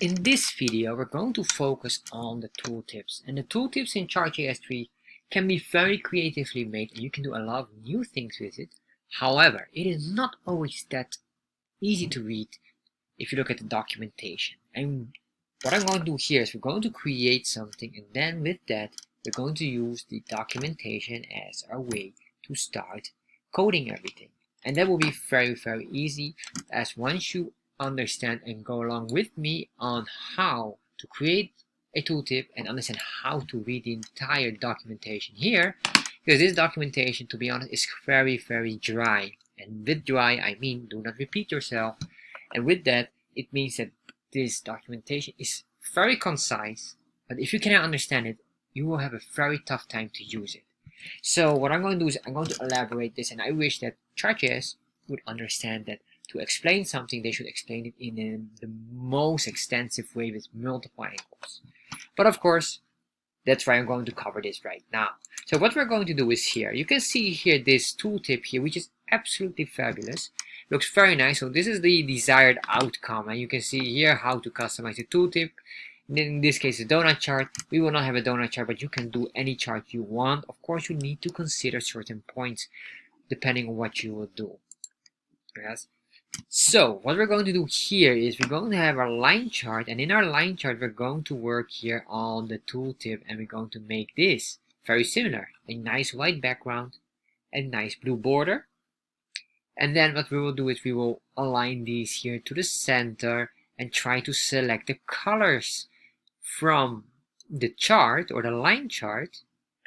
In this video, we're going to focus on the tooltips. And the tooltips in ChartJS 3 can be very creatively made, and you can do a lot of new things with it. However, it is not always that easy to read if you look at the documentation. And what I'm going to do here is we're going to create something, and then with that, we're going to use the documentation as our way to start coding everything. And that will be very, very easy, as once you understand and go along with me on how to create a tooltip and understand how to read the entire documentation here, because this documentation, to be honest, is very, very dry. And with dry, I mean do not repeat yourself. And with that, it means that this documentation is very concise, but if you cannot understand it, you will have a very tough time to use it. So what I'm going to do is I'm going to elaborate this, and I wish that ChartJS would understand that to explain something, they should explain it in the most extensive way with multiple angles. But of course, that's why I'm going to cover this right now. So what we're going to do is here, you can see here this tooltip here, which is absolutely fabulous. Looks very nice. So this is the desired outcome, and you can see here how to customize the tooltip. In this case, a donut chart. We will not have a donut chart, but you can do any chart you want. Of course, you need to consider certain points depending on what you will do. Yes. So what we're going to do here is we're going to have our line chart, and in our line chart we're going to work here on the tooltip, and we're going to make this very similar. A nice white background, a nice blue border, and then what we will do is we will align these here to the center and try to select the colors from the chart or the line chart.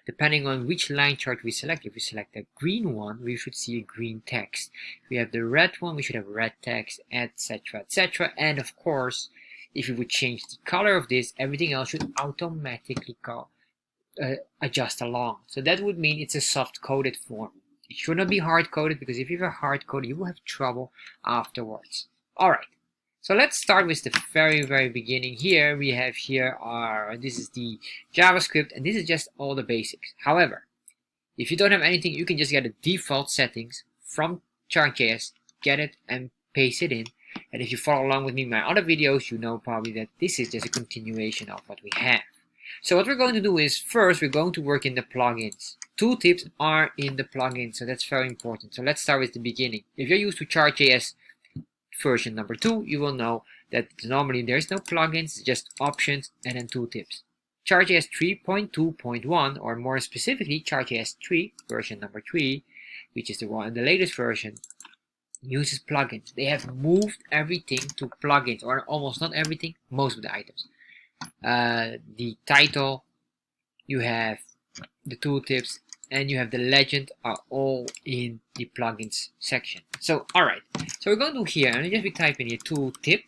Depending on which line chart we select, if we select the green one, we should see a green text. If we have the red one, we should have red text, etc., etc. And of course, if we would change the color of this, everything else should automatically adjust along. So that would mean it's a soft-coded form. It should not be hard-coded, because if you have hard-coded, you will have trouble afterwards. Alright. So let's start with the very, very beginning. Here we have this is the JavaScript, and this is just all the basics. However, if you don't have anything, you can just get the default settings from ChartJS, get it and paste it in. And if you follow along with me in my other videos, you know probably that this is just a continuation of what we have. So what we're going to do is first we're going to work in the plugins. Tooltips are in the plugins, so that's very important. So let's start with the beginning. If you're used to ChartJS version number 2, you will know that normally there's no plugins, just options and then tooltips. ChartJS 3.2.1, or more specifically ChartJS 3 version number 3, which is the latest version, uses plugins. They have moved everything to plugins, or almost not everything, most of the items. The title, you have the tooltips, and you have the legend are all in the plugins section. So alright, so we're going to do here, and just we type in here tooltip,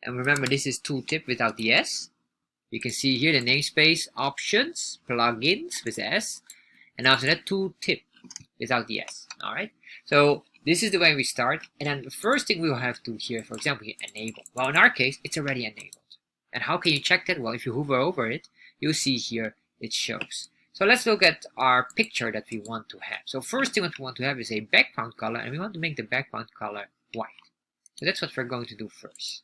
and remember this is tooltip without the S. You can see here the namespace, options, plugins with the S, and after that tooltip without the S. Alright, so this is the way we start, and then the first thing we will have to here, for example, here, enable. Well, in our case, it's already enabled. And how can you check that? Well, if you hover over it, you'll see here it shows. So let's look at our picture that we want to have. So first thing what we want to have is a background color, and we want to make the background color white. So that's what we're going to do first.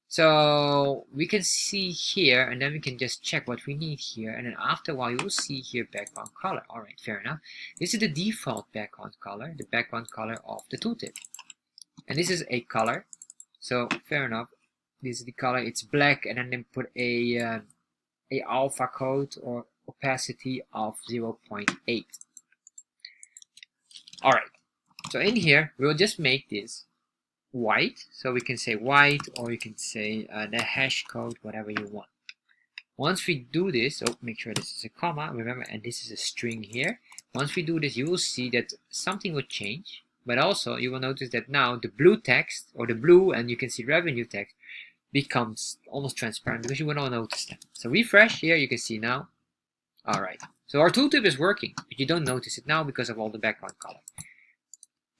So we can see here, and then we can just check what we need here, and then after a while you will see here background color. Alright, fair enough. This is the default background color, the background color of the tooltip. And this is a color, so fair enough. This is the color, it's black, and then put a alpha code or opacity of 0.8. Alright, so in here we'll just make this white, so we can say white, or you can say the hash code, whatever you want. Once we do this, so make sure this is a comma, remember, and this is a string here. Once we do this, you will see that something will change, but also you will notice that now the blue text, or the blue, and you can see revenue text, becomes almost transparent, because you will not notice that. So refresh here, you can see now. Alright, so our tooltip is working, but you don't notice it now because of all the background color.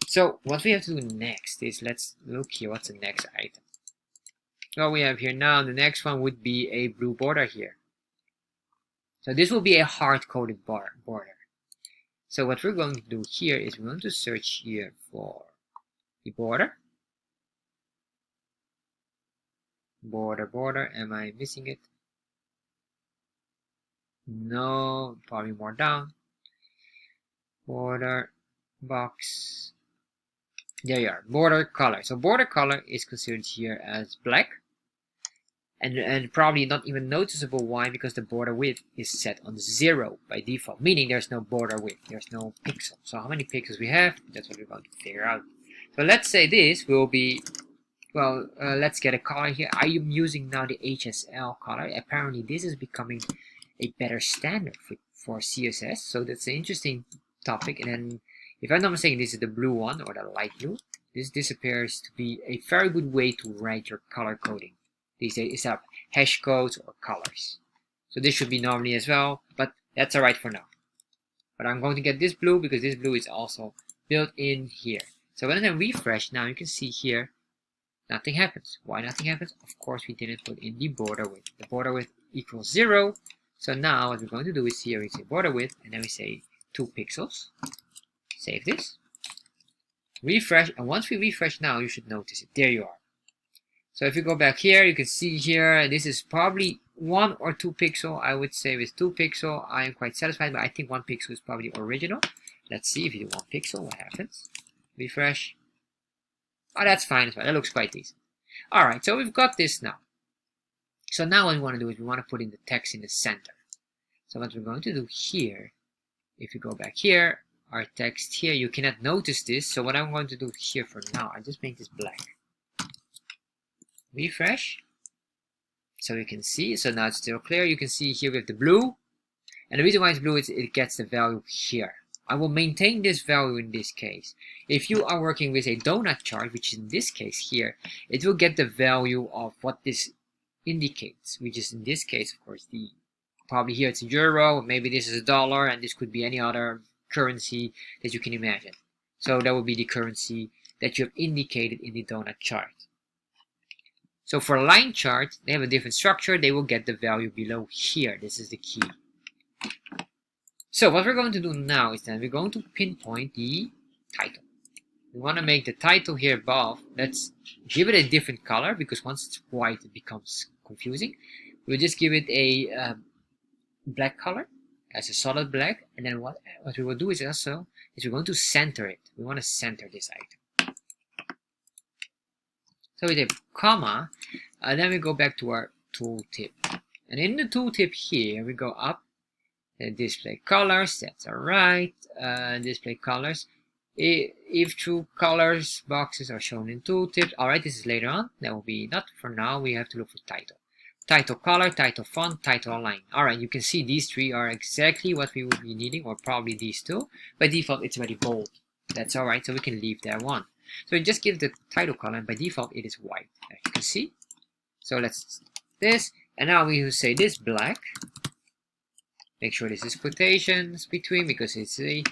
So what we have to do next is, let's look here, what's the next item? Well, we have here now, the next one would be a blue border here. So this will be a hard-coded border. So what we're going to do here is we're going to search here for the border. Border, am I missing it? No, probably more down. Border, box. There you are, border color. So border color is considered here as black. And probably not even noticeable. Why? Because the border width is set on 0 by default, meaning there's no border width, there's no pixel. So how many pixels we have, that's what we're going to figure out. So let's say this will be, well, let's get a color here. I am using now the HSL color. Apparently this is becoming a better standard for CSS, so that's an interesting topic. And then, if I'm not mistaken, this is the blue one, or the light blue. This appears to be a very good way to write your color coding these days, is up hash codes or colors. So this should be normally as well, but that's alright for now. But I'm going to get this blue because this blue is also built in here. So when I refresh now, you can see here nothing happens. Why nothing happens? Of course we didn't put in the border width. The border width equals 0. So now what we're going to do is here we say border width, and then we say 2 pixels. Save this. Refresh, and once we refresh now, you should notice it. There you are. So if you go back here, you can see here, this is probably 1 or 2 pixel. I would say with 2 pixel, I am quite satisfied, but I think 1 pixel is probably original. Let's see if you do 1 pixel, what happens. Refresh. Oh, that's fine as well. That looks quite decent. Alright, so we've got this now. So now what we want to do is we want to put in the text in the center. So what we're going to do here, if you go back here, our text here, you cannot notice this. So what I'm going to do here for now, I just make this black. Refresh. So you can see, so now it's still clear. You can see here we have the blue. And the reason why it's blue is it gets the value here. I will maintain this value in this case. If you are working with a donut chart, which in this case here, it will get the value of what this indicates, which is in this case, of course, the probably here it's a euro, maybe this is a dollar, and this could be any other currency that you can imagine. So that would be the currency that you have indicated in the donut chart. So for a line chart, they have a different structure. They will get the value below here. This is the key. So what we're going to do now is that we're going to pinpoint the title. We want to make the title here above. Let's give it a different color, because once it's white it becomes confusing. We'll just give it a black color, as a solid black. And then what we will do is also we're going to center it. We want to center this item. So we say comma, and then we go back to our tooltip. And in the tooltip here, we go up and display colors. That's alright. Display colors. If true colors boxes are shown in tooltips. Alright, this is later on. That will be not for now. We have to look for title. Title color, title font, title align. Alright, you can see these three are exactly what we would be needing, or probably these two. By default, it's very bold. That's alright, so we can leave that one. So we just give the title color, and by default it is white, as you can see. So let's this, and now we will say this black. Make sure this is quotations between, because it's a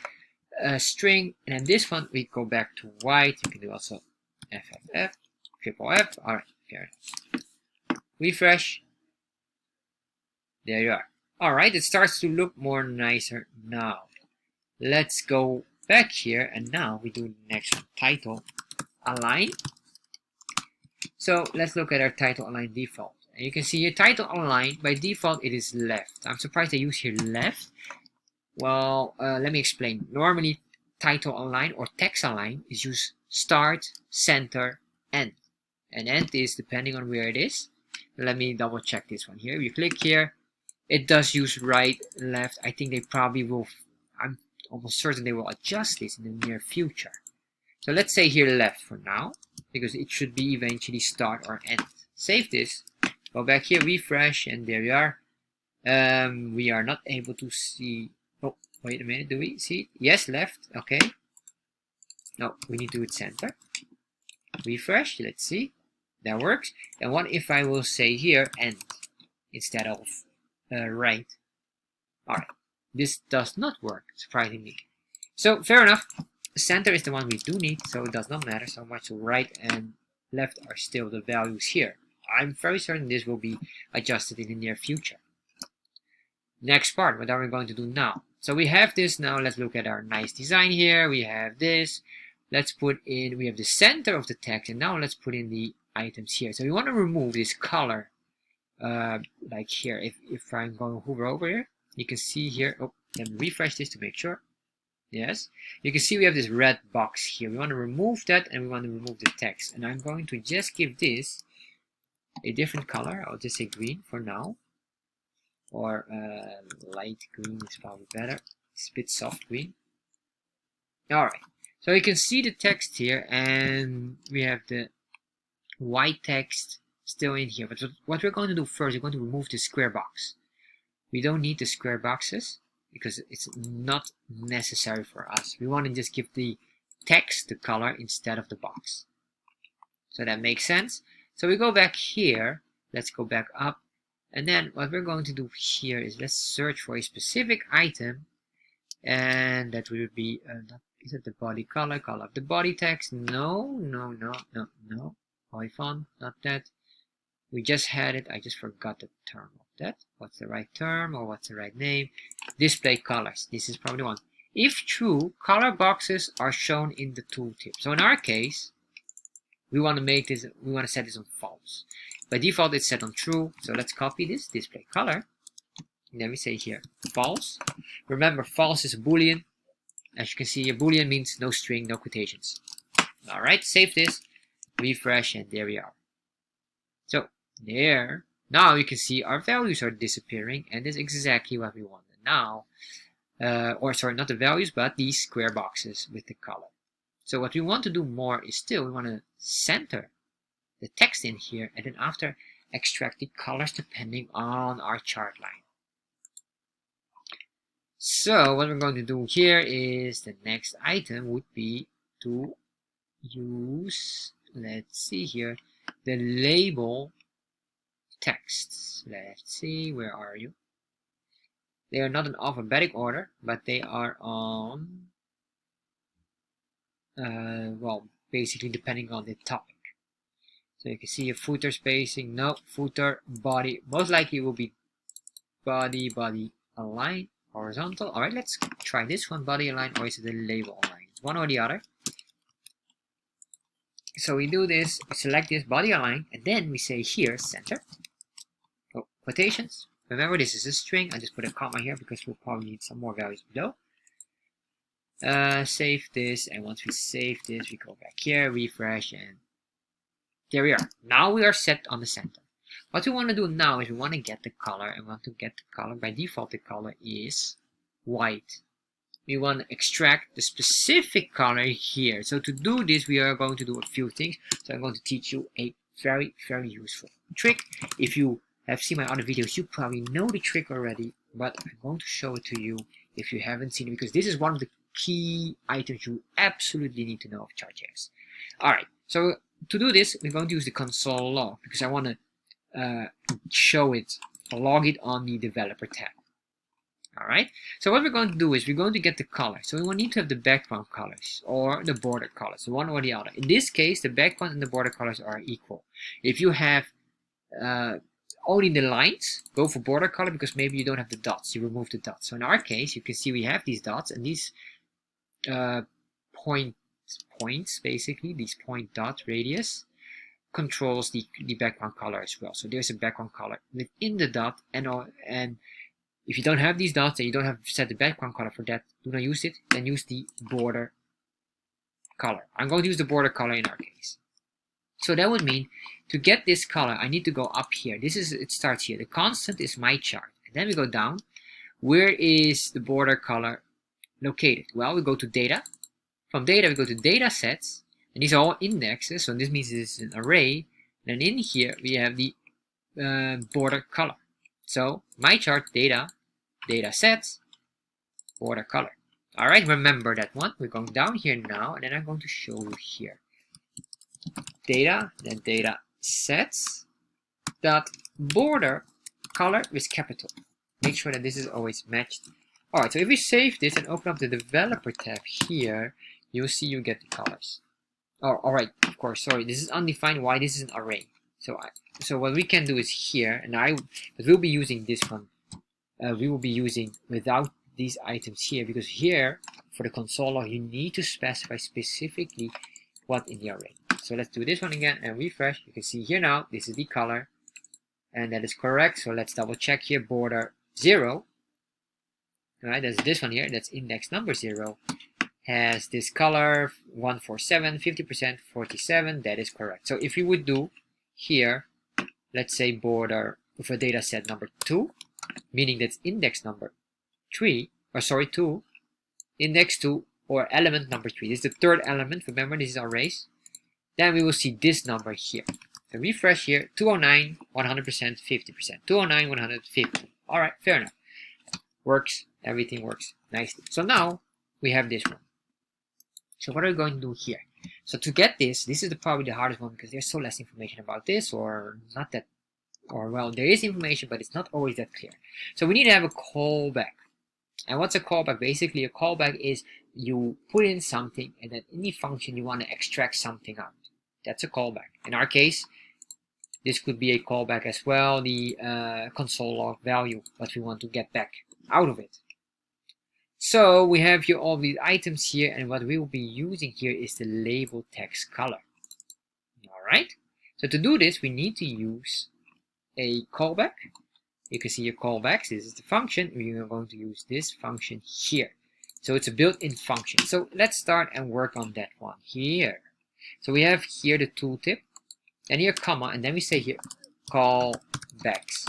string. And then this one we go back to white. You can do also FFF, triple F. Alright, fair enough. Refresh. There you are. Alright, it starts to look more nicer now. Let's go back here, and now we do the next one, title align. So let's look at our title align default. And you can see here title align, by default it is left. I'm surprised they use here left. Well, let me explain. Normally title align or text align is used start, center, end. And end is depending on where it is. Let me double check this one here. You click here, it does use right, left. I think they probably will, I'm almost certain they will adjust this in the near future. So let's say here left for now, because it should be eventually start or end. Save this, go back here, refresh, and there you are. We are not able to see. Oh, wait a minute, do we see it? Yes, left, okay. No, we need to do it center. Refresh, let's see. That works. And what if I will say here end instead of right? Alright, this does not work, surprisingly. So fair enough. Center is the one we do need, so it does not matter so much. So right and left are still the values here. I'm very certain this will be adjusted in the near future. Next part, what are we going to do now? So we have this now. Let's look at our nice design here. We have this. Let's put in, we have the center of the text, and now let's put in the items here. So we want to remove this color, like here. If I'm going to hover over here, you can see here. Oh, let me refresh this to make sure. Yes, you can see we have this red box here. We want to remove that, and we want to remove the text. And I'm going to just give this a different color. I'll just say green for now, or light green is probably better. It's a bit soft green. All right. So you can see the text here, and we have the white text still in here. But what we're going to do first, we're going to remove the square box. We don't need the square boxes because it's not necessary for us. We want to just give the text the color instead of the box. So that makes sense. So we go back here. Let's go back up. And then what we're going to do here is let's search for a specific item. And that would be, is it the body color? Color of the body text? No. Python, not that. We just had it. I just forgot the term of that. What's the right term or what's the right name? Display colors. This is probably one. If true, color boxes are shown in the tooltip. So in our case, we want to make this. We want to set this on false. By default, it's set on true. So let's copy this display color. And then we say here false. Remember, false is a boolean. As you can see, a boolean means no string, no quotations. All right, save this, refresh, and there we are. So there, now you can see our values are disappearing, and this is exactly what we wanted. Now, or sorry, not the values, but these square boxes with the color. So what we want to do more is still, we want to center the text in here, and then after extract the colors depending on our chart line. So what we're going to do here is the next item would be to use, let's see here, the label texts. Let's see, where are you? They are not in alphabetic order, but they are on, well, basically depending on the topic. So you can see a footer spacing, no, footer, body, most likely it will be body, align, horizontal. All right, let's try this one, body align, or is it the label align? One or the other. So we do this, we select this body align, and then we say here center. Oh, quotations. Remember, this is a string. I just put a comma here because we'll probably need some more values below. Save this, and once we save this, we go back here, refresh, and there we are. Now we are set on the center. What we want to do now is we want to get the color, and we want to get the color. By default, the color is white. We want to extract the specific color here. So to do this, we are going to do a few things. So I'm going to teach you a very, very useful trick. If you have seen my other videos, you probably know the trick already, but I'm going to show it to you if you haven't seen it, because this is one of the key items you absolutely need to know of ChartJS. All right, so to do this, we're going to use the console log because I want to show it, log it on the developer tab. All right, so what we're going to do is we're going to get the color. So we will need to have the background colors or the border colors, one or the other. In this case, the background and the border colors are equal. If you have only the lines, go for border color because maybe you don't have the dots. You remove the dots. So in our case, you can see we have these dots, and these points, basically, these point dot radius controls the background color as well. So there's a background color within the dot, and if you don't have these dots and you don't have set the background color for that, do not use it. Then use the border color. I'm going to use the border color in our case. So that would mean to get this color, I need to go up here. It starts here. The constant is my chart. And then we go down. Where is the border color located? Well, we go to data. From data, we go to data sets. And these are all indexes. So this means this is an array. And in here, we have the border color. So my chart, data sets, border color. All right, remember that one. We're going down here now, and then I'm going to show you here. Data, then data sets dot border color with capital. Make sure that this is always matched. All right, so if we save this and open up the developer tab here, you'll see you get the colors. Oh, all right, of course. Sorry, this is undefined. Why this is an array? So what we can do is here, but we'll be using this one. We will be using without these items here, because here for the console log you need to specify specifically what in the array. So let's do this one again and refresh. You can see here now, this is the color, and that is correct. So let's double check here, border 0. All right, there's this one here, that's index number 0. Has this color 147, 50%, 47, that is correct. So if you would do here, let's say border with a data set number 2, meaning that's index number 2, index 2, or element number 3. This is the third element. Remember, this is our race. Then we will see this number here. So refresh here, 209, 100%, 50%. 209, 150. All right, fair enough. Works. Everything works nicely. So now we have this one. So what are we going to do here? So to get this is probably the hardest one because there's so less information about this, or not that, or well, there is information, but it's not always that clear. So we need to have a callback. And what's a callback? Basically, a callback is you put in something, and then in the function you want to extract something out. That's a callback. In our case, this could be a callback as well, the console log value, what we want to get back out of it. So we have here all these items here, and what we will be using here is the label text color. All right. So to do this, we need to use a callback. You can see your callbacks. This is the function. We are going to use this function here. So it's a built-in function. So let's start and work on that one here. So we have here the tooltip, and here comma, and then we say here callbacks.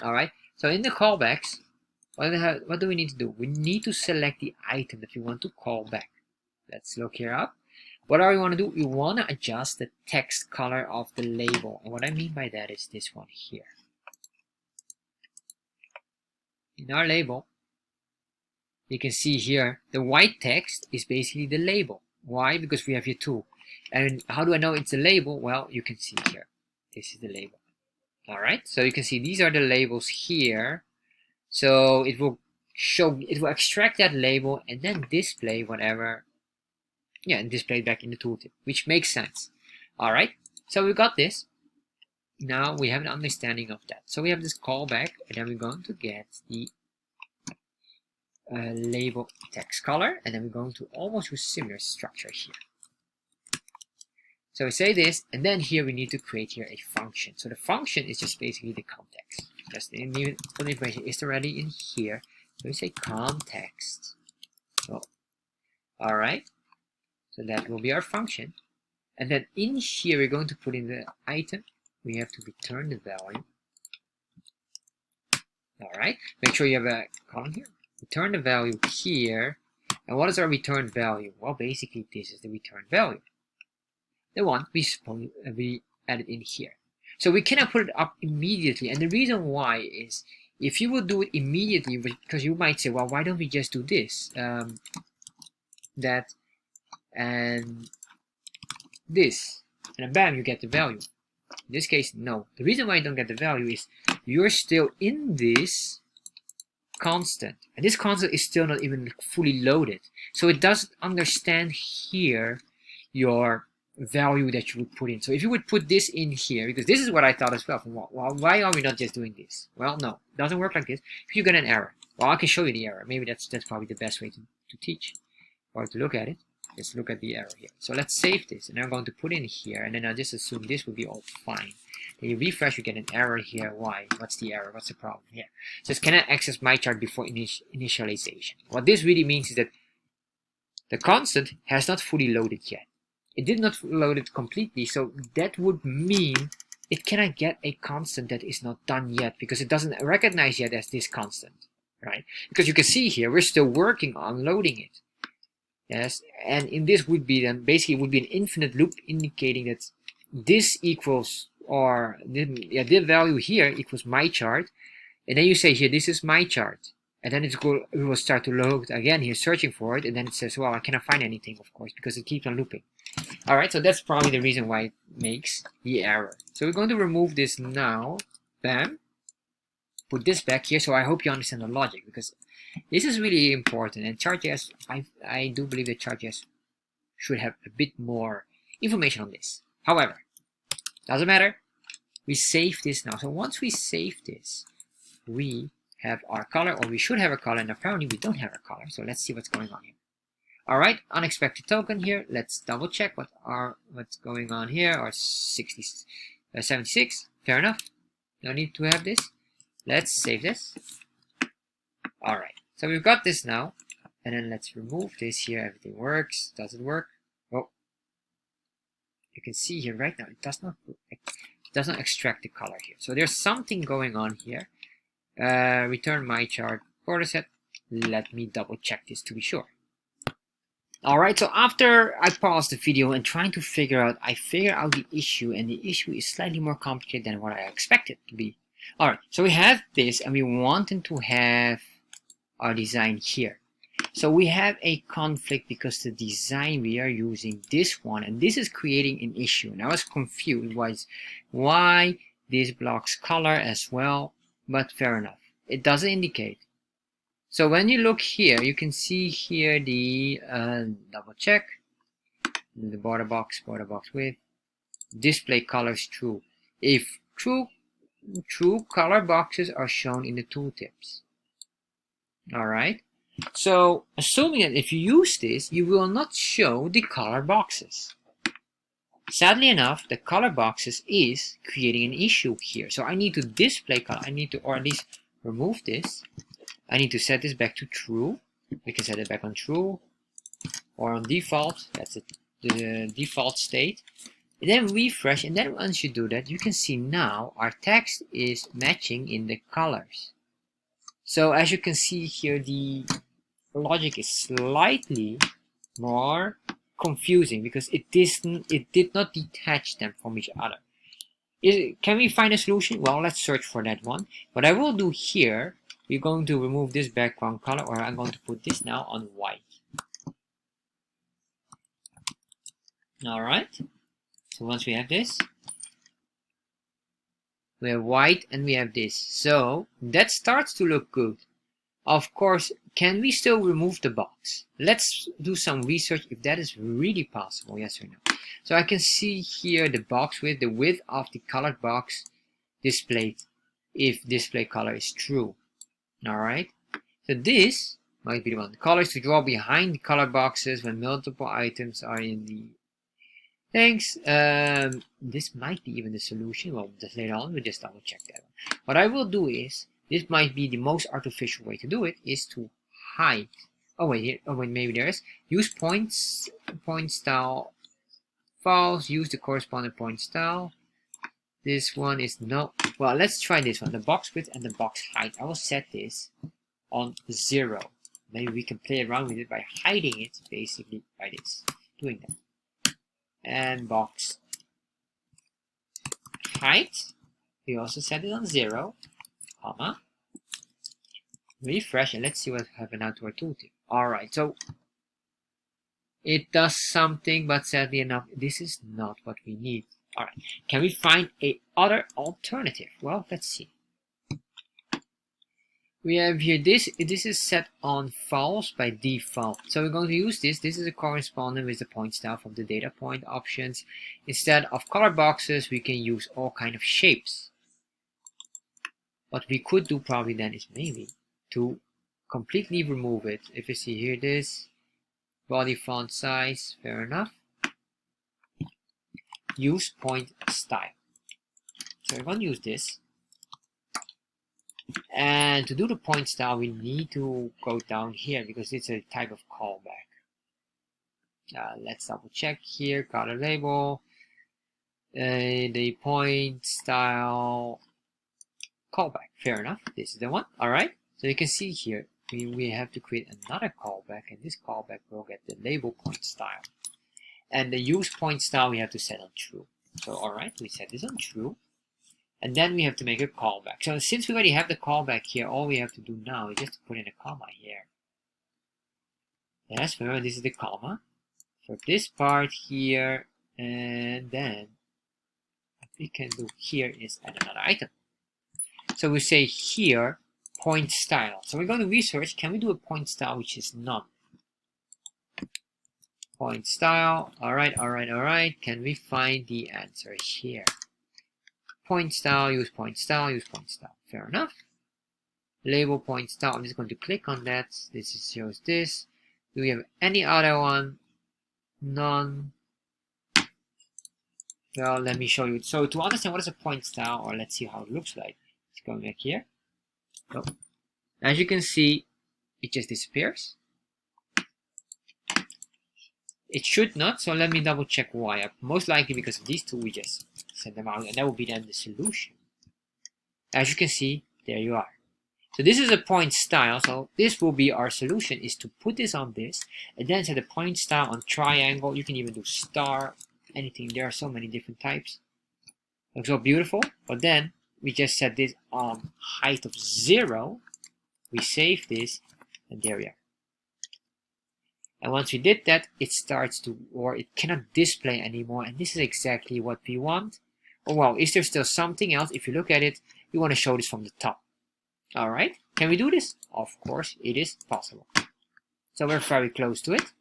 All right. So in the callbacks, what do we need to do? We need to select the item that we want to call back. Let's look here up. What do we want to do? We want to adjust the text color of the label. And what I mean by that is this one here. In our label, you can see here the white text is basically the label. Why? Because we have here 2. And how do I know it's a label? Well, you can see here. This is the label. All right. So you can see these are the labels here. So it will extract that label and then display whatever, and display it back in the tooltip, which makes sense. All right. So we got this. Now we have an understanding of that. So we have this callback, and then we're going to get the label text color, and then we're going to almost use similar structure here. So we say this, and then here we need to create here a function. So the function is just basically the context. Just the information is already in here. So we say context. So, all right. So that will be our function. And then in here, we're going to put in the item. We have to return the value. All right. Make sure you have a column here. Return the value here. And what is our return value? Well, basically, this is the return value. The one we added in here. So we cannot put it up immediately. And the reason why is if you will do it immediately, because you might say, well, why don't we just do this? That and this. And then bam, you get the value. In this case, no. The reason why you don't get the value is you're still in this constant. And this constant is still not even fully loaded. So it doesn't understand here your value that you would put in. So if you would put this in here, because this is what I thought as well, well, why are we not just doing this? Well, no, it doesn't work like this. If you get an error, well, I can show you the error. Maybe that's probably the best way to teach or to look at it. Let's look at the error here. So let's save this, and I'm going to put in here, and then I just assume this will be all fine. Then you refresh, you get an error here. Why? What's the error? What's the problem here? So it cannot access my chart before initialization. What this really means is that the constant has not fully loaded yet. It did not load it completely, so that would mean it cannot get a constant that is not done yet because it doesn't recognize yet as this constant, right? Because you can see here, we're still working on loading it. Yes, and in this would be then basically would be an infinite loop indicating that this equals, or the value here equals my chart, and then you say here, this is my chart. And then it will start to load again here, searching for it, and then it says, well, I cannot find anything, of course, because it keeps on looping. All right, so that's probably the reason why it makes the error. So we're going to remove this now. Bam. Put this back here. So I hope you understand the logic, because this is really important. And ChartJS, I do believe that ChartJS should have a bit more information on this. However, doesn't matter. We save this now. So once we save this, we have our color, or we should have a color, and apparently we don't have a color. So let's see what's going on here. All right, unexpected token here. Let's double check what's going on here. Or 76. Fair enough. No need to have this. Let's save this. All right, so we've got this now, and then let's remove this here. Everything works. Does it work? Oh, you can see here right now it does not extract the color here. So there's something going on here. Return my chart border set. Let me double check this to be sure. Alright, so after I paused the video and trying to figure out, I figured out the issue, and the issue is slightly more complicated than what I expected to be. Alright, so we have this, and we wanted to have our design here. So we have a conflict because the design we are using this one, and this is creating an issue. And I was confused why this blocks color as well, but fair enough. It doesn't indicate. So when you look here, you can see here the double check, the border box width, display colors true. If true color boxes are shown in the tooltips. Alright, so assuming that if you use this, you will not show the color boxes. Sadly enough, the color boxes is creating an issue here. So I need to display color, or at least remove this. I need to set this back to true. We can set it back on true or on default. That's the default state. And then refresh, and then once you do that, you can see now our text is matching in the colors. So as you can see here, the logic is slightly more confusing because it did not detach them from each other. Can we find a solution? Well, let's search for that one. What I will do here, we're going to remove this background color, or I'm going to put this now on white. Alright, so once we have this, we have white and we have this. So that starts to look good. Of course, can we still remove the box? Let's do some research if that is really possible, yes or no. So I can see here the box width, the width of the colored box displayed if display color is true. Alright, so this might be the one. The colors to draw behind the color boxes when multiple items are in the things. This might be even the solution. Well, just later on, we'll just double check that one. What I will do is, this might be the most artificial way to do it, is to hide. Oh wait, maybe there is. Use point style false, use the corresponding point style. This one is no. Well, let's try this one. The box width and the box height. I will set this on 0. Maybe we can play around with it by hiding it, basically by this. Doing that. And box height. We also set it on 0, comma. Refresh, and let's see what happened now to our tooltip. Alright, so it does something, but sadly enough, this is not what we need. Alright, can we find a other alternative? Well, let's see. We have here this is set on false by default. So we're going to use this. This is a corresponding with the point style from the data point options. Instead of color boxes, we can use all kind of shapes. What we could do probably then is maybe to completely remove it. If you see here this body font size, fair enough. Use point style. So we're going to use this. And to do the point style, we need to go down here because it's a type of callback. Let's double check here. Color label. The point style callback. Fair enough. This is the one. Alright. So you can see here we have to create another callback, and this callback will get the label point style. And the use point style we have to set on true. So alright, we set this on true. And then we have to make a callback. So since we already have the callback here, all we have to do now is just put in a comma here. Yes, remember this is the comma. For this part here, and then what we can do here is add another item. So we say here, point style. So we're going to research, can we do a point style which is none? Point style, alright. Can we find the answer here? Point style, use point style, use point style. Fair enough. Label point style, I'm just going to click on that. This shows this. Do we have any other one? None. Well, let me show you. So to understand what is a point style, or let's see how it looks like. Let's go back here. Oh. As you can see, it just disappears. It should not, so let me double check why. Most likely because of these two, we just send them out, and that will be then the solution. As you can see, there you are. So this is a point style, so this will be our solution, is to put this on this, and then set a point style on triangle. You can even do star, anything. There are so many different types. Looks so beautiful, but then we just set this on height of 0. We save this, and there we are. And once we did that, it starts to, or it cannot display anymore, and this is exactly what we want. Oh well, is there still something else? If you look at it, we want to show this from the top. Alright, can we do this? Of course, it is possible. So we're very close to it.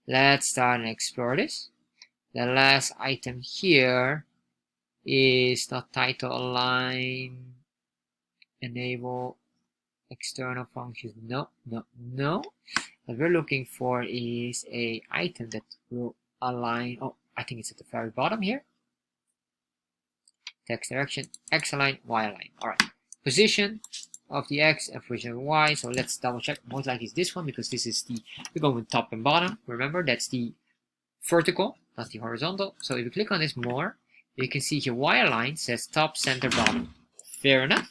Let's start and explore this. The last item here is not title align, enable external functions. No. What we're looking for is a item that will align. Oh, I think it's at the very bottom here. Text direction, X align, Y align. Alright, position of the X and position of Y. So let's double check. Most likely it's this one because this is the, we're going with top and bottom. Remember, that's the vertical, not the horizontal. So if you click on this more, you can see here Y align says top, center, bottom. Fair enough.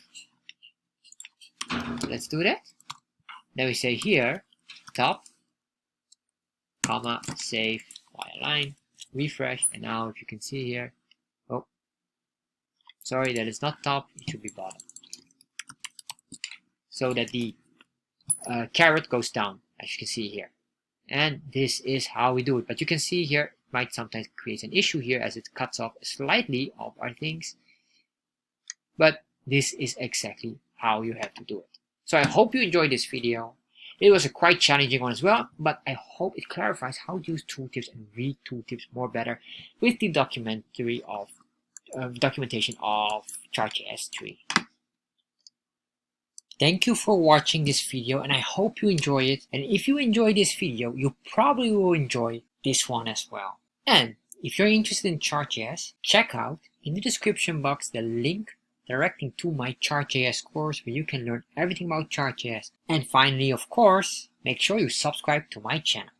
Let's do that. Then we say here, top, comma, save, Y align, refresh, and now if you can see here, oh, sorry, that is not top, it should be bottom. So that the caret goes down, as you can see here. And this is how we do it. But you can see here, it might sometimes create an issue here as it cuts off slightly of our things. But this is exactly how you have to do it. So I hope you enjoyed this video. It was a quite challenging one as well, but I hope it clarifies how to use tooltips and read tooltips more better with the documentation of ChartJS 3. Thank you for watching this video, and I hope you enjoy it. And if you enjoy this video, you probably will enjoy this one as well. And if you're interested in ChartJS, check out in the description box the link directing to my ChartJS course where you can learn everything about ChartJS. And finally, of course, make sure you subscribe to my channel.